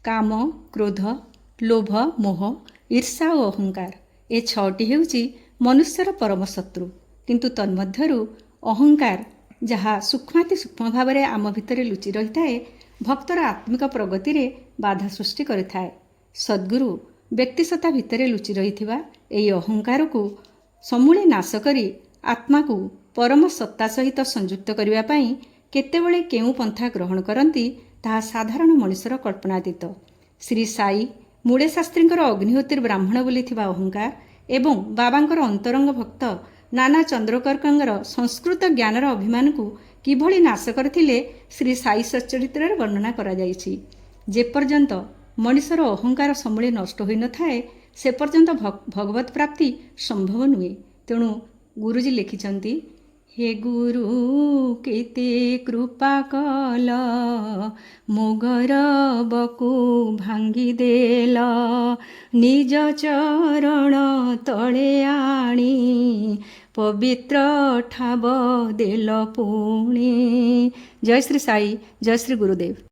काम, क्रोध, लोभ, मोह, ईर्षा और अहंकार ए छटी हेउची मनुष्यर परम शत्रु। किंतु तन्मध्यरु अहंकार जहाँ सूक्ष्माति सूक्ष्म भाव में आम भितर लुचि रही थाए भक्तर आत्मिक प्रगति रे बाधा सृष्टि करिथाए। सद्गुरु व्यक्तिसत्ता भितर लुचि रही यही अहंकार को समूले नाश करी आत्मा को परम सत्ता सहित संयुक्त करने पाई केतेबेले केउं पंथा ग्रहण करती ताहा साधारण मनुष्यर कल्पनातीत। श्री साई मुड़े शास्त्रींकर अग्निहोत्री ब्राह्मण बोली थिबा अहंकार एवं बाबांकर अंतरंग भक्त नाना चंद्रकर्कर संस्कृत ज्ञानर अभिमान को किभली नाश करथिले श्री साई सच्चरित्र वर्णना करा जायछि। जे पर्यंत मनुष्यर अहंकार समूले नष्ट होई न थाए से पर्यंत भगवत प्राप्ति संभव नुहे। तेणु गुरुजी लिखिछंती, हे गुरु केते कृपा कल मोगर बकु भांगी देल निज चरण तले आणी पवित्र ठाव देल पुणी। जय श्री साई, जय श्री गुरुदेव।